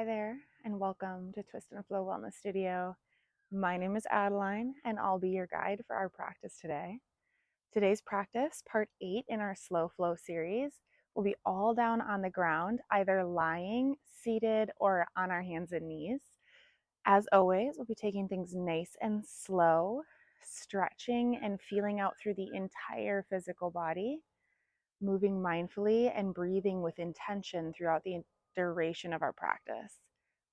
Hi there, and welcome to Twist and Flow Wellness Studio. My name is Adeline, and I'll be your guide for our practice today. Today's practice, part 8 in our Slow Flow series, will be all down on the ground, either lying, seated, or on our hands and knees. As always, we'll be taking things nice and slow, stretching and feeling out through the entire physical body, moving mindfully and breathing with intention throughout the duration of our practice.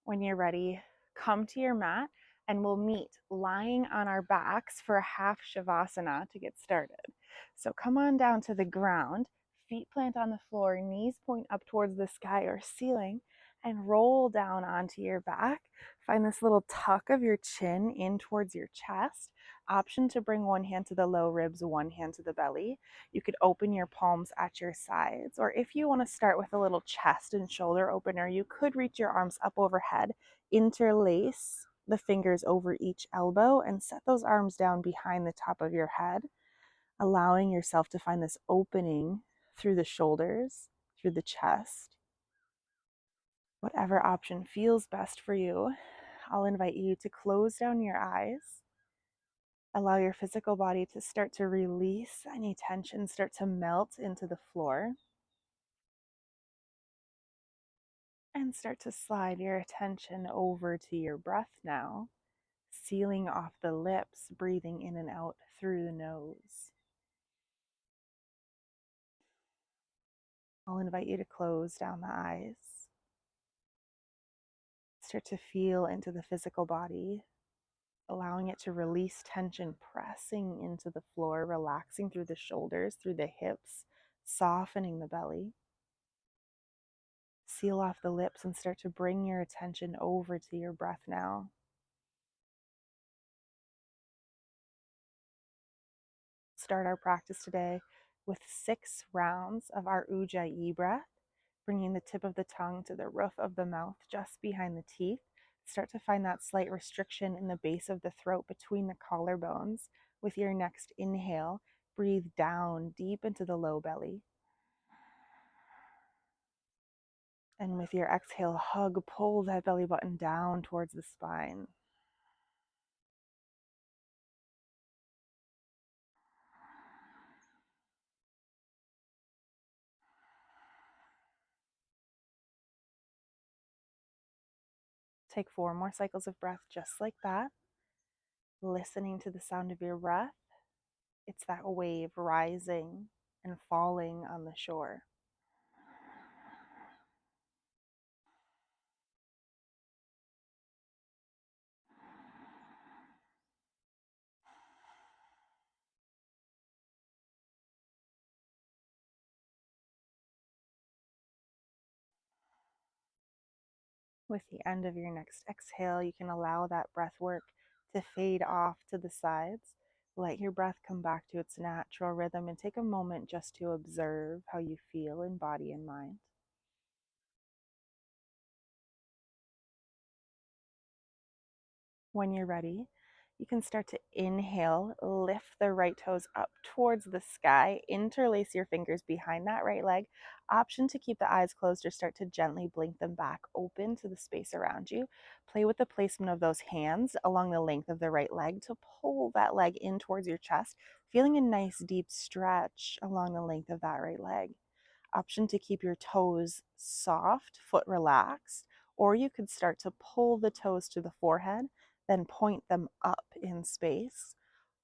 When you're ready, come to your mat and we'll meet lying on our backs for a half Savasana to get started. So come on down to the ground, feet plant on the floor, knees point up towards the sky or ceiling, and roll down onto your back. Find this little tuck of your chin in towards your chest. Option to bring one hand to the low ribs, one hand to the belly. You could open your palms at your sides, or if you want to start with a little chest and shoulder opener, you could reach your arms up overhead, interlace the fingers over each elbow, and set those arms down behind the top of your head, allowing yourself to find this opening through the shoulders, through the chest. Whatever option feels best for you, I'll invite you to close down your eyes. Allow your physical body to start to release any tension, start to melt into the floor. And start to slide your attention over to your breath now, sealing off the lips, breathing in and out through the nose. I'll invite you to close down the eyes. Start to feel into the physical body, allowing it to release tension, pressing into the floor, relaxing through the shoulders, through the hips, softening the belly. Seal off the lips and start to bring your attention over to your breath now. Start our practice today with 6 rounds of our Ujai breath, bringing the tip of the tongue to the roof of the mouth just behind the teeth. Start to find that slight restriction in the base of the throat between the collarbones. With your next inhale, breathe down deep into the low belly. And with your exhale, pull that belly button down towards the spine. Take 4 more cycles of breath just like that, listening to the sound of your breath. It's that wave rising and falling on the shore. With the end of your next exhale, you can allow that breath work to fade off to the sides. Let your breath come back to its natural rhythm and take a moment just to observe how you feel in body and mind. When you're ready, you can start to inhale, lift the right toes up towards the sky, interlace your fingers behind that right leg. Option to keep the eyes closed or start to gently blink them back open to the space around you. Play with the placement of those hands along the length of the right leg to pull that leg in towards your chest, feeling a nice deep stretch along the length of that right leg. Option to keep your toes soft, foot relaxed, or you could start to pull the toes to the forehead, then point them up in space.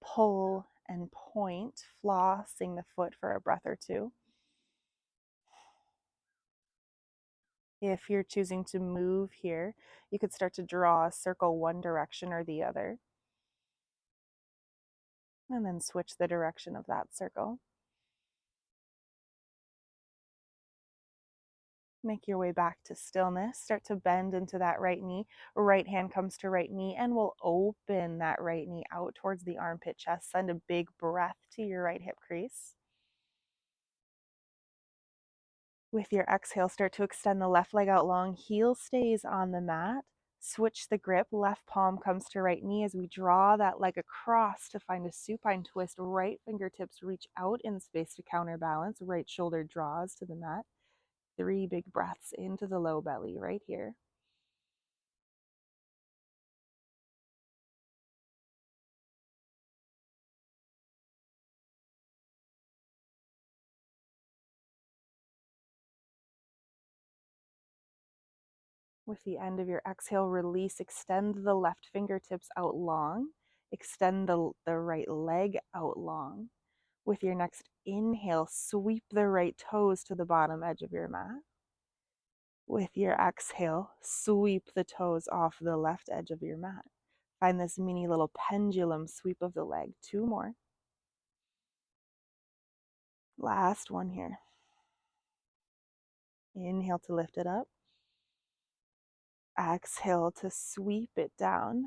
Pull and point, flossing the foot for a breath or two. If you're choosing to move here, you could start to draw a circle one direction or the other, and then switch the direction of that circle. Make your way back to stillness. Start to bend into that right knee. Right hand comes to right knee, and we'll open that right knee out towards the armpit chest. Send a big breath to your right hip crease. With your exhale, start to extend the left leg out long. Heel stays on the mat. Switch the grip. Left palm comes to right knee as we draw that leg across to find a supine twist. Right fingertips reach out in space to counterbalance. Right shoulder draws to the mat. 3 big breaths into the low belly right here. With the end of your exhale, release, extend the left fingertips out long, extend the right leg out long. With your next inhale, sweep the right toes to the bottom edge of your mat. With your exhale, sweep the toes off the left edge of your mat. Find this mini little pendulum sweep of the leg. 2 more. Last one here. Inhale to lift it up. Exhale to sweep it down.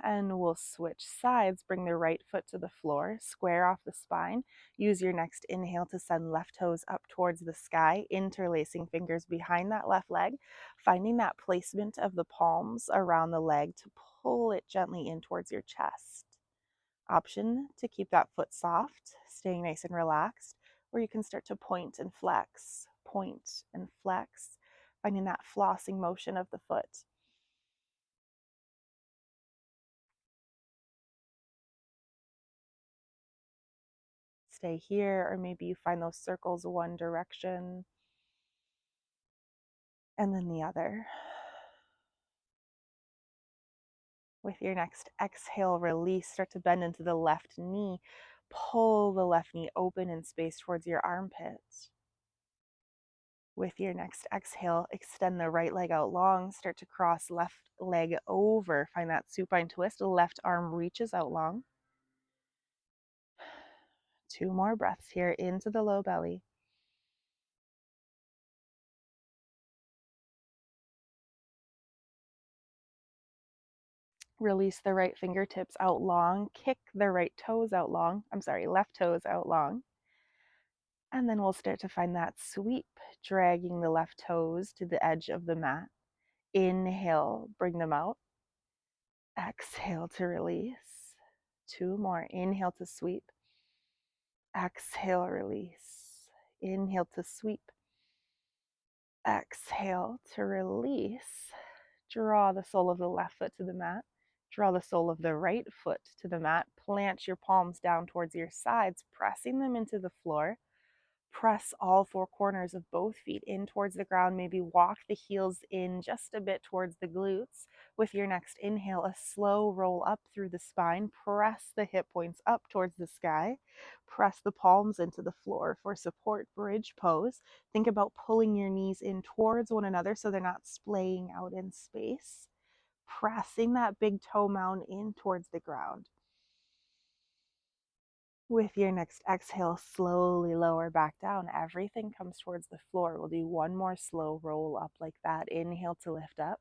And we'll switch sides. Bring the right foot to the floor, square off the spine. Use your next inhale to send left toes up towards the sky, interlacing fingers behind that left leg, finding that placement of the palms around the leg to pull it gently in towards your chest. Option to keep that foot soft, staying nice and relaxed, or you can start to point and flex, finding that flossing motion of the foot. Stay here, or maybe you find those circles one direction and then the other. With your next exhale, release, start to bend into the left knee. Pull the left knee open in space towards your armpits. With your next exhale, extend the right leg out long, start to cross left leg over. Find that supine twist, left arm reaches out long. 2 more breaths here into the low belly. Release the right fingertips out long, kick the left toes out long. And then we'll start to find that sweep, dragging the left toes to the edge of the mat. Inhale, bring them out. Exhale to release. 2 more. Inhale to sweep. Exhale, release. Inhale to sweep. Exhale to release. Draw the sole of the left foot to the mat. Draw the sole of the right foot to the mat. Plant your palms down towards your sides, pressing them into the floor. Press all 4 corners of both feet in towards the ground. Maybe walk the heels in just a bit towards the glutes. With your next inhale, a slow roll up through the spine. Press the hip points up towards the sky. Press the palms into the floor for support, bridge pose. Think about pulling your knees in towards one another so they're not splaying out in space. Pressing that big toe mound in towards the ground. With your next exhale, slowly lower back down. Everything comes towards the floor. We'll do 1 more slow roll up like that. Inhale to lift up.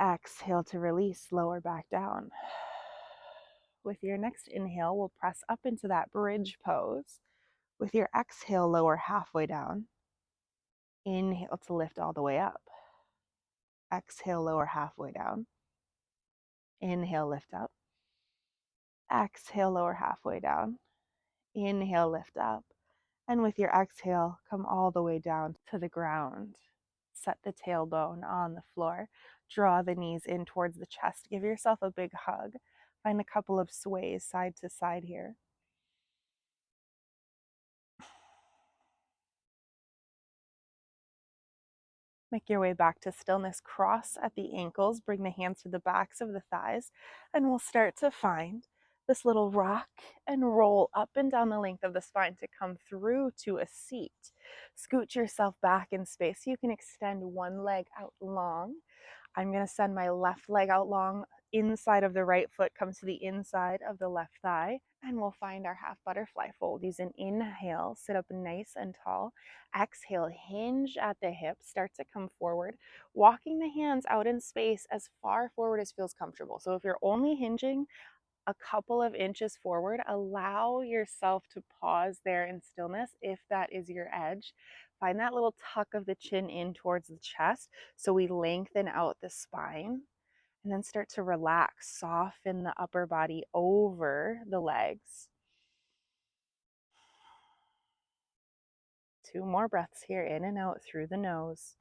Exhale to release, lower back down. With your next inhale, we'll press up into that bridge pose. With your exhale, lower halfway down. Inhale to lift all the way up. Exhale, lower halfway down. Inhale, lift up. Exhale, lower halfway down. Inhale, lift up. And with your exhale, come all the way down to the ground. Set the tailbone on the floor. Draw the knees in towards the chest. Give yourself a big hug. Find a couple of sways side to side here. Make your way back to stillness. Cross at the ankles. Bring the hands to the backs of the thighs. And we'll start to find this little rock and roll up and down the length of the spine to come through to a seat. Scoot yourself back in space so you can extend one leg out long. I'm going to send my left leg out long. Inside of the right foot comes to the inside of the left thigh. And we'll find our half butterfly fold. Use an inhale, sit up nice and tall. Exhale, hinge at the hips, start to come forward, walking the hands out in space as far forward as feels comfortable. So if you're only hinging a couple of inches forward, allow yourself to pause there in stillness if that is your edge. Find that little tuck of the chin in towards the chest so we lengthen out the spine. And then start to relax, soften the upper body over the legs. 2 more breaths here, in and out through the nose.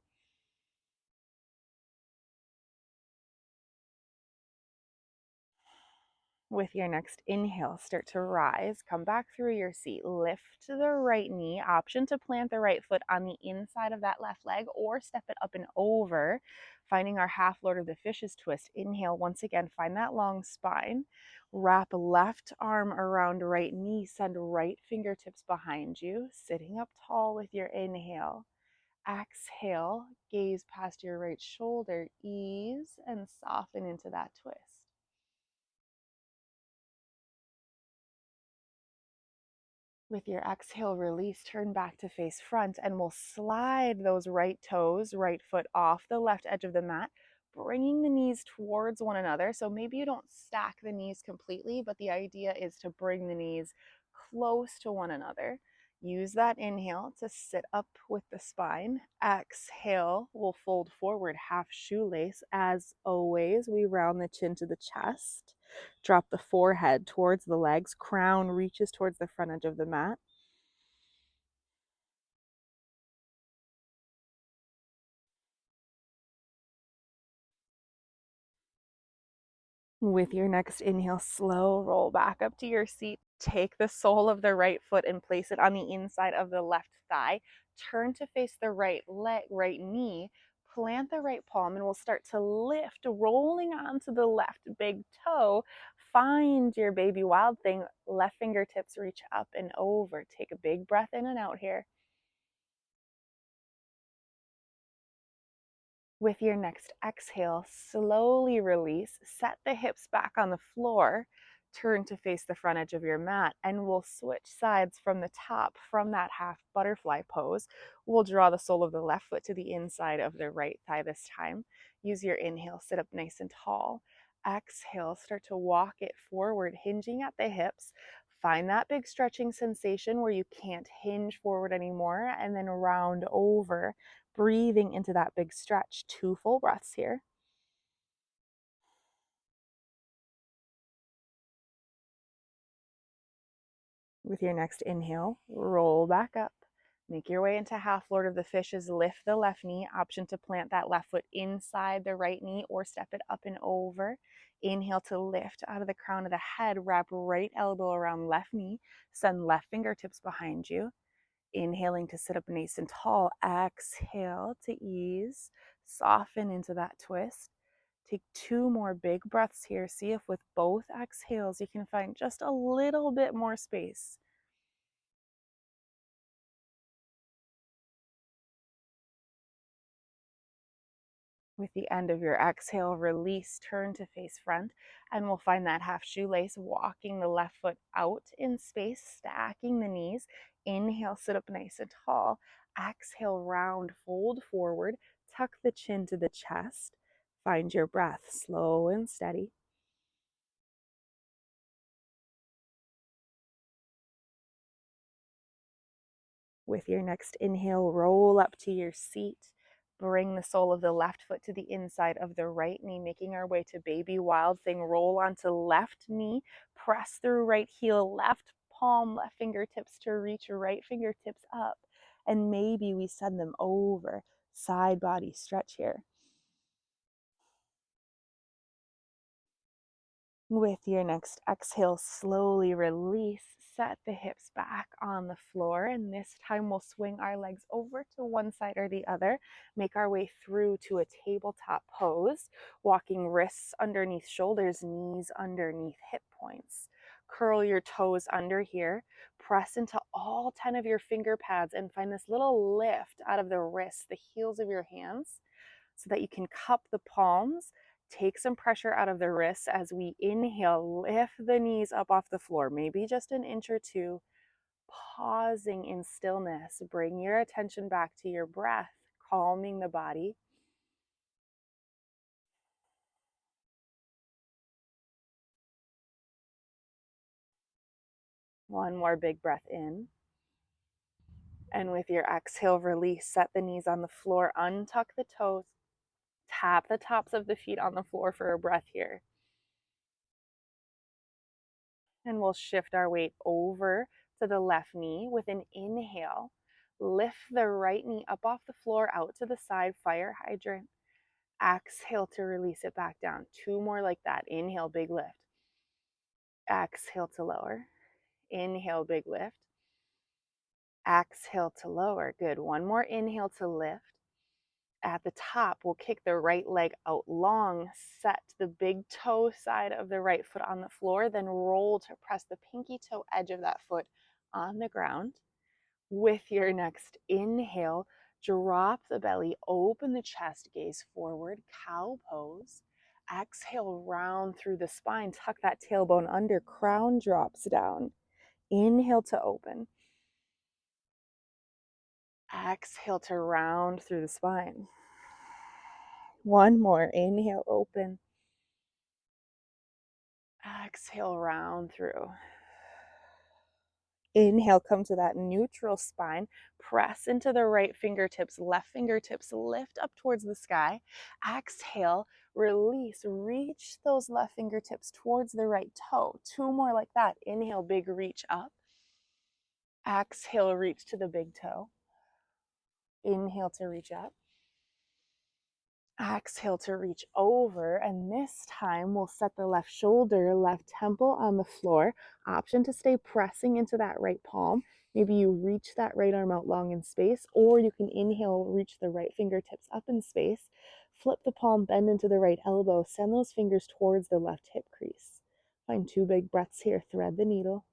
With your next inhale, start to rise, come back through your seat, lift the right knee, option to plant the right foot on the inside of that left leg or step it up and over, finding our half Lord of the Fishes twist. Inhale, once again, find that long spine. Wrap left arm around right knee, send right fingertips behind you, sitting up tall with your inhale. Exhale, gaze past your right shoulder, ease and soften into that twist. With your exhale, release, turn back to face front, and we'll slide those right toes, right foot off the left edge of the mat, bringing the knees towards one another. So maybe you don't stack the knees completely, but the idea is to bring the knees close to one another. Use that inhale to sit up with the spine. Exhale, we'll fold forward, half shoelace. As always, we round the chin to the chest. Drop the forehead towards the legs. Crown reaches towards the front edge of the mat. With your next inhale, slow roll back up to your seat. Take the sole of the right foot and place it on the inside of the left thigh. Turn to face the right leg, right knee. Plant the right palm and we'll start to lift, rolling onto the left big toe. Find your baby wild thing. Left fingertips reach up and over. Take a big breath in and out here. With your next exhale, slowly release, set the hips back on the floor, turn to face the front edge of your mat, and we'll switch sides from the top from that half butterfly pose. We'll draw the sole of the left foot to the inside of the right thigh this time. Use your inhale, sit up nice and tall. Exhale, start to walk it forward, hinging at the hips. Find that big stretching sensation where you can't hinge forward anymore, and then round over, breathing into that big stretch. 2 full breaths here. With your next inhale, roll back up. Make your way into half Lord of the Fishes. Lift the left knee. Option to plant that left foot inside the right knee or step it up and over. Inhale to lift out of the crown of the head. Wrap right elbow around left knee. Send left fingertips behind you. Inhaling to sit up nice and tall. Exhale to ease. Soften into that twist. Take 2 more big breaths here. See if with both exhales you can find just a little bit more space. With the end of your exhale, release, turn to face front, and we'll find that half shoelace, walking the left foot out in space, stacking the knees. Inhale, sit up nice and tall. Exhale, round, fold forward, tuck the chin to the chest. Find your breath, slow and steady. With your next inhale, roll up to your seat. Bring the sole of the left foot to the inside of the right knee, making our way to baby wild thing. Roll onto left knee, press through right heel, left palm, left fingertips to reach right fingertips up. And maybe we send them over. Side body stretch here. With your next exhale, slowly release, set the hips back on the floor, and this time we'll swing our legs over to one side or the other, make our way through to a tabletop pose, walking wrists underneath shoulders, knees underneath hip points. Curl your toes under here, press into all 10 of your finger pads, and find this little lift out of the wrists, the heels of your hands, so that you can cup the palms. Take some pressure out of the wrists as we inhale, lift the knees up off the floor, maybe just an inch or two. Pausing in stillness, bring your attention back to your breath, calming the body. One more big breath in. And with your exhale, release, set the knees on the floor, untuck the toes, tap the tops of the feet on the floor for a breath here. And we'll shift our weight over to the left knee with an inhale. Lift the right knee up off the floor, out to the side, fire hydrant. Exhale to release it back down. 2 more like that. Inhale, big lift. Exhale to lower. Inhale, big lift. Exhale to lower. Good. One more inhale to lift. At the top, we'll kick the right leg out long, set the big toe side of the right foot on the floor, then roll to press the pinky toe edge of that foot on the ground. With your next inhale, drop the belly, open the chest, gaze forward, cow pose. Exhale, round through the spine, tuck that tailbone under, crown drops down. Inhale to open. Exhale to round through the spine. One more. Inhale, open. Exhale, round through. Inhale, come to that neutral spine. Press into the right fingertips, left fingertips lift up towards the sky. Exhale, release, reach those left fingertips towards the right toe. Two more like that. Inhale, big reach up. Exhale, reach to the big toe. Inhale to reach up. Exhale to reach over, and this time we'll set the left shoulder, left temple on the floor. Option to stay pressing into that right palm. Maybe you reach that right arm out long in space, or you can inhale, reach the right fingertips up in space. Flip the palm, bend into the right elbow, send those fingers towards the left hip crease. Find 2 big breaths here, thread the needle.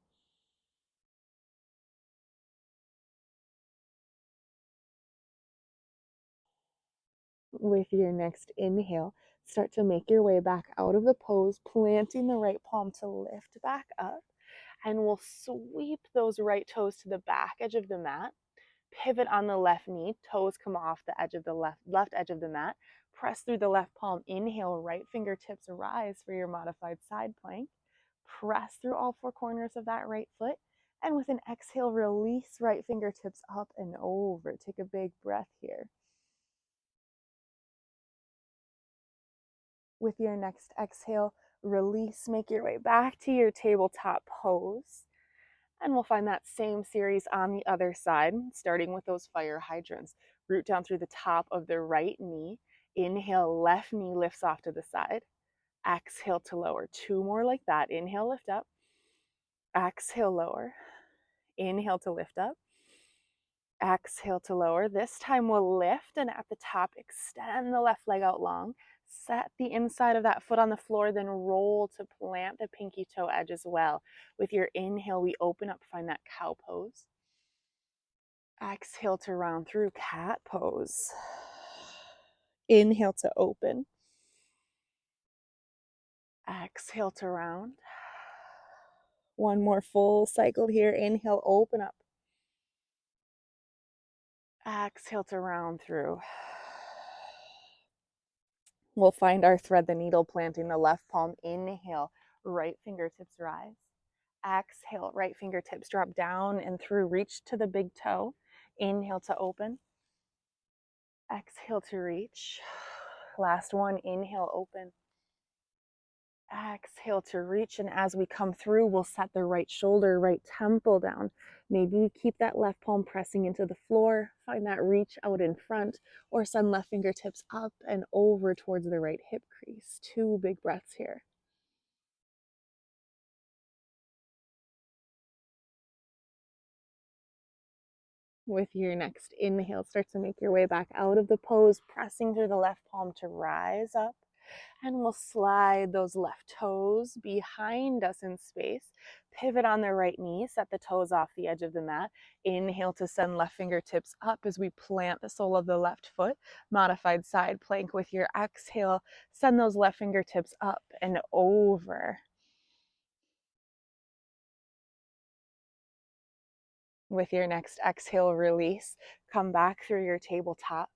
With your next inhale, start to make your way back out of the pose, planting the right palm to lift back up. And we'll sweep those right toes to the back edge of the mat. Pivot on the left knee, toes come off the edge of the left edge of the mat. Press through the left palm, inhale, right fingertips rise for your modified side plank. Press through all 4 corners of that right foot. And with an exhale, release right fingertips up and over. Take a big breath here. With your next exhale, release, make your way back to your tabletop pose. And we'll find that same series on the other side, starting with those fire hydrants. Root down through the top of the right knee. Inhale, left knee lifts off to the side. Exhale to lower. 2 more like that. Inhale, lift up. Exhale, lower. Inhale to lift up. Exhale to lower. This time we'll lift, and at the top, extend the left leg out long. Set the inside of that foot on the floor, then roll to plant the pinky toe edge as well. With your inhale, we open up, find that cow pose. Exhale to round through, cat pose. Inhale to open. Exhale to round. One more full cycle here. Inhale, open up. Exhale to round through. We'll find our thread the needle, planting the left palm. Inhale, right fingertips rise. Exhale, right fingertips drop down and through, reach to the big toe. Inhale to open. Exhale to reach. Last one, inhale, open. Exhale to reach, and as we come through, we'll set the right shoulder, right temple down. Maybe keep that left palm pressing into the floor, find that reach out in front, or send left fingertips up and over towards the right hip crease. 2 big breaths here. With your next inhale, start to make your way back out of the pose, pressing through the left palm to rise up. And we'll slide those left toes behind us in space. Pivot on the right knee, set the toes off the edge of the mat. Inhale to send left fingertips up as we plant the sole of the left foot. Modified side plank. With your exhale, send those left fingertips up and over. With your next exhale, release. Come back through your tabletop,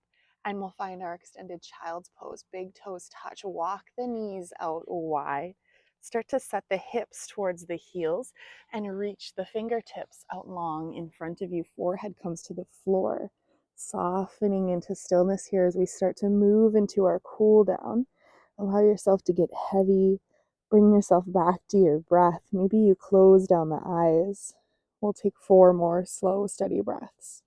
and we'll find our extended child's pose. Big toes touch, walk the knees out wide. Start to set the hips towards the heels and reach the fingertips out long in front of you. Forehead comes to the floor. Softening into stillness here as we start to move into our cool down. Allow yourself to get heavy. Bring yourself back to your breath. Maybe you close down the eyes. We'll take 4 more slow, steady breaths.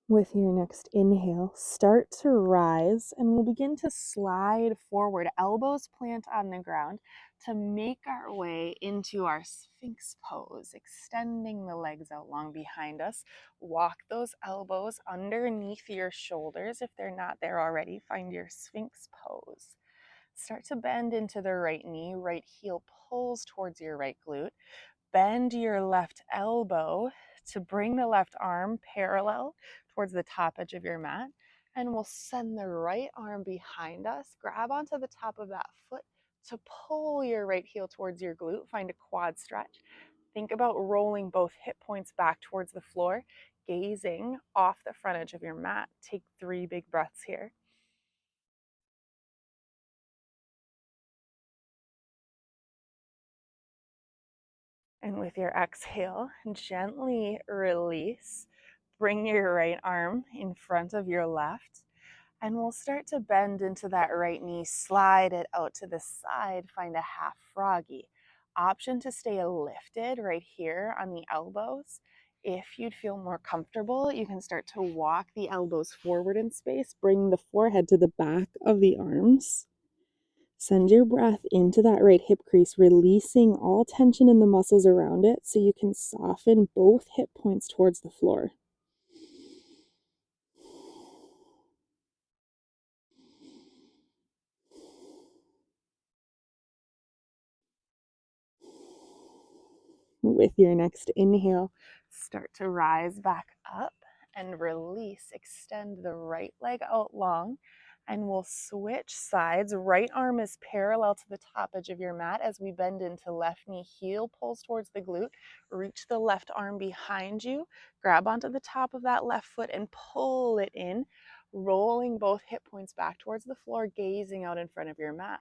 With your next inhale, start to rise, and we'll begin to slide forward, elbows plant on the ground, to make our way into our Sphinx pose, extending the legs out long behind us. Walk those elbows underneath your shoulders. If they're not there already, find your Sphinx pose. Start to bend into the right knee, right heel pulls towards your right glute. Bend your left elbow to bring the left arm parallel towards the top edge of your mat. And we'll send the right arm behind us. Grab onto the top of that foot to pull your right heel towards your glute. Find a quad stretch. Think about rolling both hip points back towards the floor, gazing off the front edge of your mat. Take 3 big breaths here. And with your exhale, gently release. Bring your right arm in front of your left, and we'll start to bend into that right knee. Slide it out to the side. Find a half froggy. Option to stay lifted right here on the elbows. If you'd feel more comfortable, you can start to walk the elbows forward in space. Bring the forehead to the back of the arms. Send your breath into that right hip crease, releasing all tension in the muscles around it so you can soften both hip points towards the floor. With your next inhale, start to rise back up and release. Extend the right leg out long, and we'll switch sides. Right arm is parallel to the top edge of your mat as we bend into left knee. Heel pulls towards the glute. Reach the left arm behind you. Grab onto the top of that left foot and pull it in, rolling both hip points back towards the floor, gazing out in front of your mat.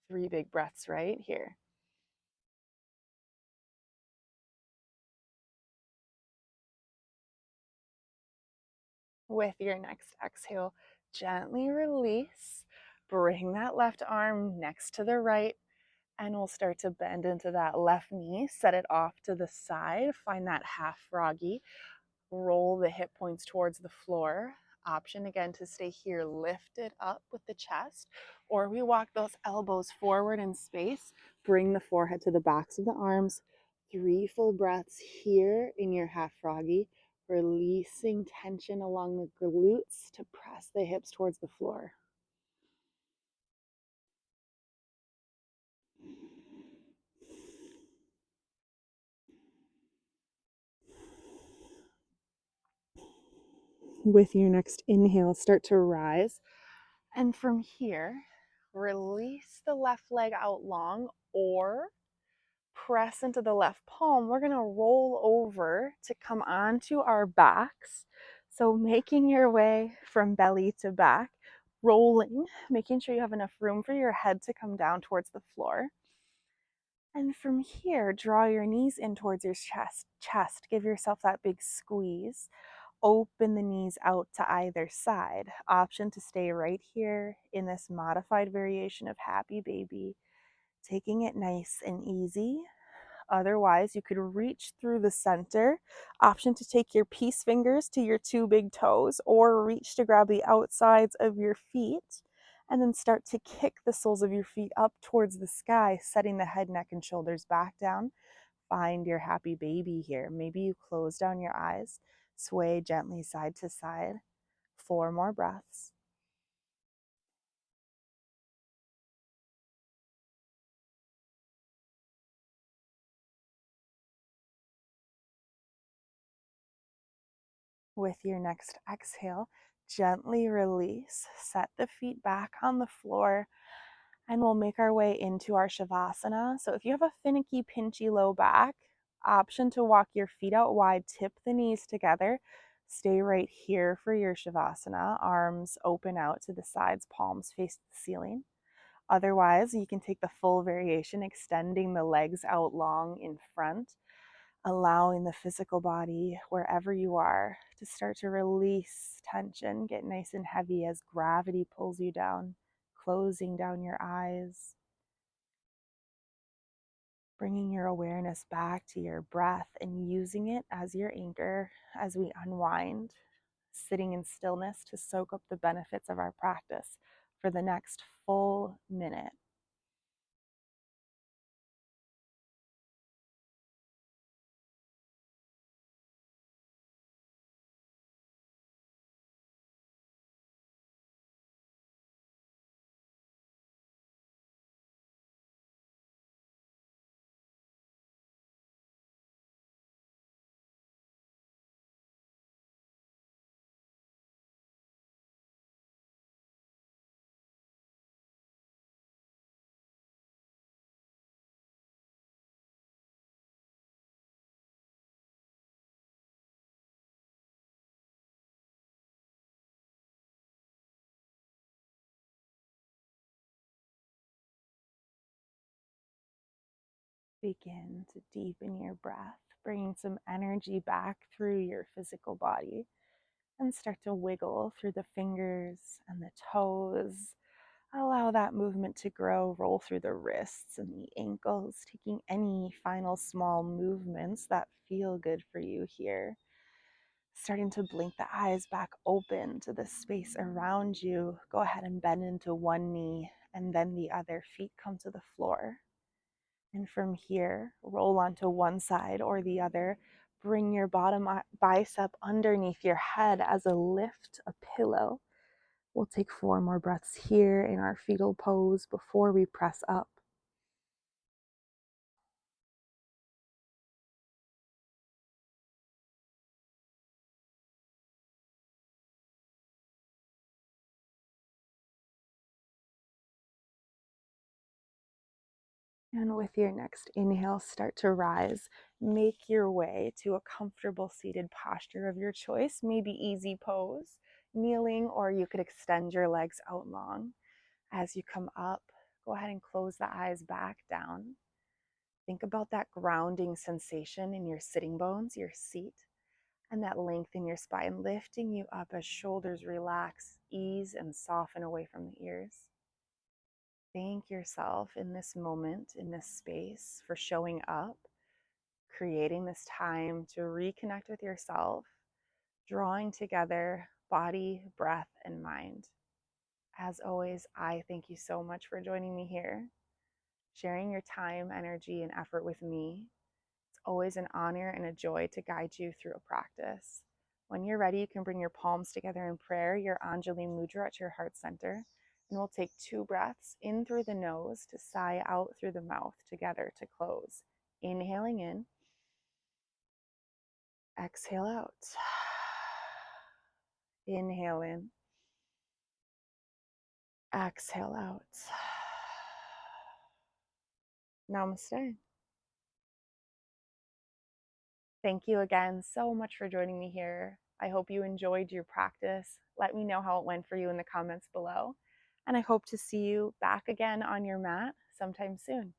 3 big breaths right here. With your next exhale, gently release. Bring that left arm next to the right, and we'll start to bend into that left knee. Set it off to the side. Find that half froggy. Roll the hip points towards the floor. Option again to stay here lifted up with the chest, or we walk those elbows forward in space. Bring the forehead to the backs of the arms. 3 full breaths here in your half froggy, releasing tension along the glutes to press the hips towards the floor. With your next inhale, start to rise. And from here, release the left leg out long, or press into the left palm. We're going to roll over to come onto our backs. So making your way from belly to back, rolling, making sure you have enough room for your head to come down towards the floor. And from here, draw your knees in towards your chest. Give yourself that big squeeze. Open the knees out to either side. Option to stay right here in this modified variation of happy baby, taking it nice and easy. Otherwise, you could reach through the center. Option to take your peace fingers to your 2 big toes, or reach to grab the outsides of your feet, and then start to kick the soles of your feet up towards the sky, setting the head, neck, and shoulders back down. Find your happy baby here. Maybe you close down your eyes, sway gently side to side. 4 more breaths. With your next exhale, gently release. Set the feet back on the floor, and we'll make our way into our Savasana. So if you have a finicky, pinchy low back, option to walk your feet out wide, tip the knees together. Stay right here for your Shavasana. Arms open out to the sides, palms face the ceiling. Otherwise, you can take the full variation, extending the legs out long in front, allowing the physical body, wherever you are, to start to release tension, get nice and heavy as gravity pulls you down, closing down your eyes, bringing your awareness back to your breath and using it as your anchor as we unwind. sitting in stillness to soak up the benefits of our practice for the next full minute. Begin to deepen your breath, bringing some energy back through your physical body, and start to wiggle through the fingers and the toes. Allow that movement to grow, roll through the wrists and the ankles, taking any final small movements that feel good for you here. Starting to blink the eyes back open to the space around you. Go ahead and bend into one knee and then the other. Feet come to the floor. And from here, roll onto one side or the other. Bring your bottom bicep underneath your head as a lift, a pillow. We'll take 4 more breaths here in our fetal pose before we press up. And with your next inhale, start to rise. Make your way to a comfortable seated posture of your choice, maybe easy pose, kneeling, or you could extend your legs out long. As you come up, go ahead and close the eyes back down. Think about that grounding sensation in your sitting bones, your seat, and that length in your spine, lifting you up as shoulders relax, ease, and soften away from the ears. Thank yourself in this moment, in this space, for showing up, creating this time to reconnect with yourself, drawing together body, breath, and mind. As always, I thank you so much for joining me here, sharing your time, energy, and effort with me. It's always an honor and a joy to guide you through a practice. When you're ready, you can bring your palms together in prayer, your Anjali Mudra at your heart center. And we'll take 2 breaths in through the nose to sigh out through the mouth together to close. Inhaling in, exhale out. Inhale in, exhale out. Namaste. Thank you again so much for joining me here. I hope you enjoyed your practice. Let me know how it went for you in the comments below. And I hope to see you back again on your mat sometime soon.